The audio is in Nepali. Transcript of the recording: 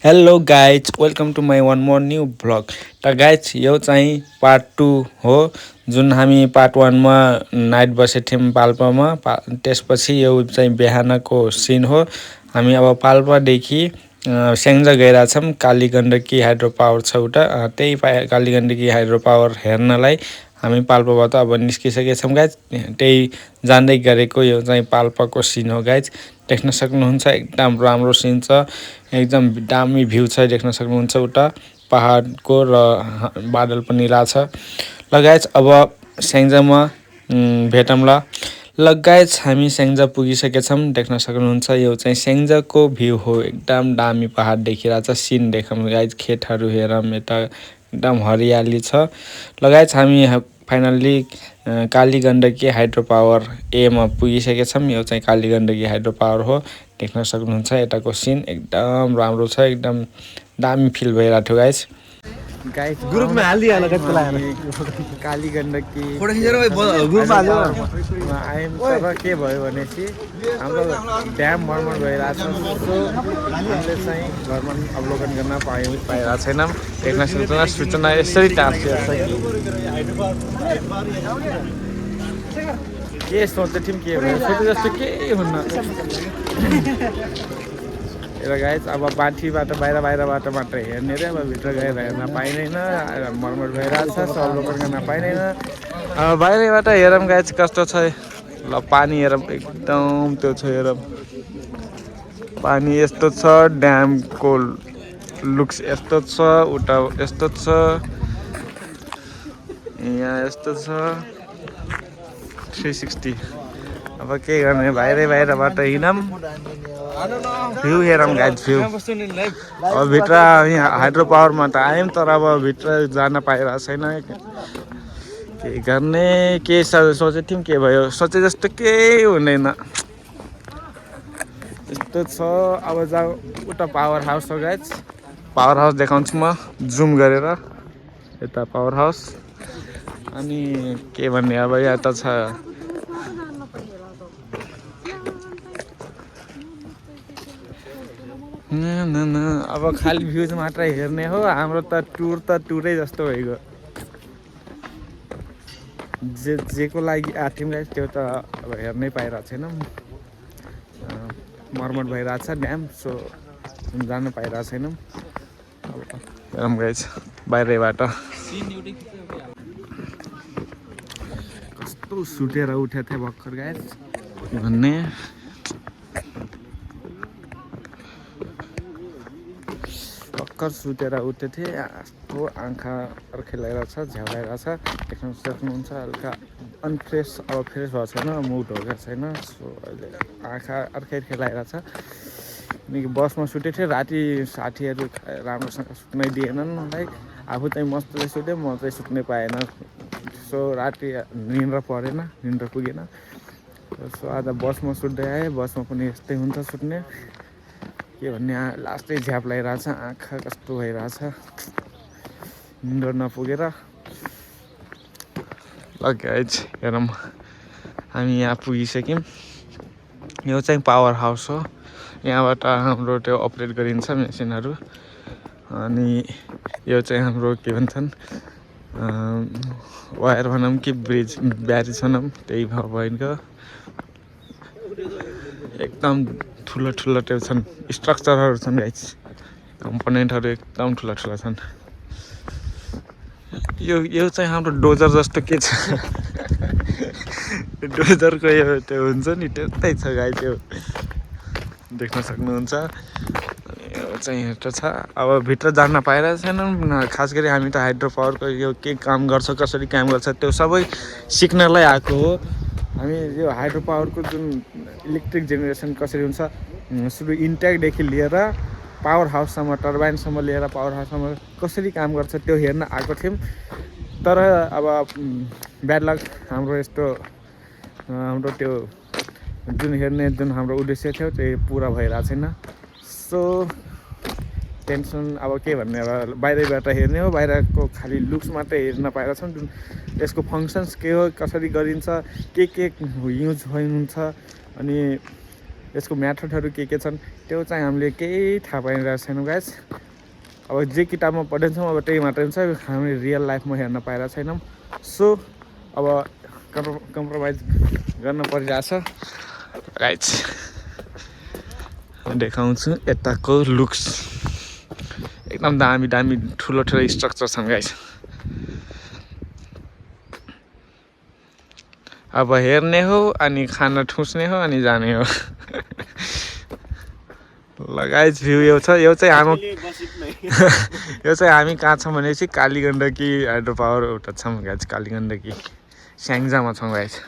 Hello guys welcome to my one more new vlog. त गाइज यो चाहिँ पार्ट 2 हो, जुन हामी पार्ट 1 मा नाइट बसेको थियौँ पाल्पामा। त्यसपछि यो चाहिँ बिहानको सिन हो। हामी अब पाल्पादेखि स्याङ्जा गइरहेछौँ। काली गण्डकी हाइड्रो पावर छ उता, त्यही काली गण्डकी हाइड्रो पावर हेर्नलाई हामी पाल्पाबाट अब निस्किसकेका छौँ गाइज। त्यही जाँदै गरेको यो चाहिँ पाल्पाको सिन हो गाइज। देख्न सक्नुहुन्छ एकदम राम्रो सिन छ, एकदम दामी भ्यू छ, देख्न सक्नुहुन्छ उता पहाडको र बादल पनि रहेछ। ल गाइज अब स्याङ्जामा भेटौँला। ल गाइज हामी स्याङ्जा पुगिसकेका छौँ। देख्न सक्नुहुन्छ यो चाहिँ स्याङ्जाको भ्यू हो, एकदम दामी पहाड देखिरहेछ। सिन देखौँ गाइज, खेतहरू हेरौँ, यता एकदम हरियाली छ। ल गाइज हामी finally Kali Gandaki hydro power एमा पुगिसकेका छौँ। यो चाहिँ काली गण्डकी हाइड्रो पावर हो, देख्न सक्नुहुन्छ यताको सिन एकदम राम्रो छ, एकदम दामी फिल भइरहेको थियो गाइज। गाइज ग्रुपमा हालिदिइहाल काली गण्डकी ग्रुपमा हाल्यो। आयौँ तर के भयो भनेपछि हाम्रो ड्याम भ्रमण भइरहेछ, सो हामीले चाहिँ भ्रमण अवलोकन गर्न पाइरहेको छैनौँ। देख्न सक्नुहुन्छ सूचना यसरी टाँसिएको छ कि के सोच्दै थियौँ के भयो, सोचे जस्तो केही हुन्न। र गाइज अब बाठीबाट बाहिरबाट मात्र हेर्ने रे, अब भित्र गएर हेर्न पाइँदैन, मर्मर भइरहेछ, अवलोकन गर्न पाइँदैन। अब बाहिरबाट हेरौँ गाइज कस्तो छ। ल पानी हेरौँ, एकदम त्यो छ हेरौँ, पानी यस्तो छ, ड्यामको लुक्स यस्तो छ, उता यस्तो छ, यहाँ यस्तो छ 360। अब के गर्ने, बाहिरबाट हिँडौँ, भ्यू हेरौँ गाइज, भ्यू। अब भित्र यहाँ हाइड्रो पावरमा त आयौँ तर अब भित्र जान पाइरहेको छैन। के गर्ने, के सोचेको थियौँ के भयो, सोचे जस्तो केही हुँदैन यस्तो छ। अब जाऊ उता पावर हाउस हो गाइज, पावर हाउस देखाउँछु म जुम गरेर, यता पावर हाउस। अनि के भन्ने, अब यहाँ त छ अब खालि भ्यूज मात्र हेर्ने हो। हाम्रो त टुरै जस्तो भइगयो। जेको लागि आथ्यौँ गाइज त्यो त अब हेर्नै पाइरहेको छैनौँ। मर्मत भइरहेछ ड्याम, सो जानु पाइरहेको छैनौँ। अब हेरौँ गाइज बाहिरबाट कस्तो सुतेर उठेको थिएँ भर्खर गाइज भन्ने। भर्खर सुतेर उठेको थिएँ, यस्तो आँखा खेलाइरहेछ, झ्यालाइरहेछ, देख्न सक्नुहुन्छ। हल्का अनफ्रेस, अब फ्रेस भएको छैन, मुड हो क्या छैन, सो अहिले आँखा अर्कै खेलाइरहेछ। किनकि बसमा सुतेको थिएँ, राति साथीहरू राम्रोसँग सुत्नै दिएनन् मलाई, आफू चाहिँ मस्तले सुतेँ, म चाहिँ सुत्नै पाएन। सो राति निन्द्रा परेन, निन्द्रा पुगेन। सो आज बसमा सुत्दै आएँ, बसमा पनि यस्तै हुन्छ सुत्ने, के भन्ने, लास्टै झ्याप लगाइरहेछ, आँखा कस्तो भइरहेछ निन्द्रा नपुगेर। ल गाइज हेरौँ, हामी यहाँ पुगिसक्यौँ। यो चाहिँ पावर हाउस हो, यहाँबाट हाम्रो त्यो अपरेट गरिन्छ मेसिनहरू। अनि यो चाहिँ हाम्रो के भन्छन्, वायर भनौँ कि ब्यारिज भनौँ, त्यही भएको एकदम ठुलो त्यो छन्, स्ट्रक्चरहरू छन् गाइज, कम्पोनेन्टहरू एकदम ठुला छन्। यो चाहिँ हाम्रो डोजर जस्तो के छ डोजरको यो त्यो हुन्छ नि, त्यस्तै छ गाइज, त्यो देख्न सक्नुहुन्छ। यो चाहिँ हेर्छ छ। अब भित्र जान पाइरहेको छैनौँ, खास गरी हामी त हाइड्रो पावरको यो के काम गर्छ, कसरी काम गर्छ, त्यो सबै सिक्नलाई आएको हो। हामी यो हाइड्रो पावरको जुन इलेक्ट्रिक जेनेरेसन कसरी हुन्छ, सुरु इन्ट्याकदेखि लिएर पावर हाउससम्म, टर्बाइनसम्म लिएर पावर हाउससम्म कसरी काम गर्छ त्यो हेर्न आएको थियौँ। तर अब ब्याड लक, हाम्रो यस्तो हाम्रो त्यो जुन हाम्रो उद्देश्य थियो त्यो पुरा भइरहेको छैन। सो टेन्सन, अब के भन्ने, अब बाहिरबाट हेर्ने हो, बाहिरको खालि लुक्स मात्रै हेर्न पाइरहेको छौँ। जुन यसको फङ्सन्स के हो, कसरी गरिन्छ, के युज हुन्छ, अनि यसको म्याथडहरू के छन् त्यो चाहिँ हामीले केही थाहा पाइरहेको छैनौँ गाइस। अब जे किताबमा पढिन्छौँ अब त्यही मात्रै हुन्छ, हामीले रियल लाइफमा हेर्न पाइरहेको छैनौँ। सो अब कम्प्रोमाइज गर्न परिरहेछ गाइस। देखाउँछु यताको लुक्स एकदम दामी दामी ठुलो ठुलो स्ट्रक्चर छन् गाइस। अब हेर्ने हो अनि खाना ठुस्ने हो अनि जाने हो। ल गाइस भ्यू यो छ, यो चाहिँ हाम्रो यो चाहिँ हामी कहाँ छौँ भनेपछि कालीगण्डकी हाइड्रो पावर एउटा छौँ गाइस। कालीगण्डकी स्याङ्जामा छौँ गाइस।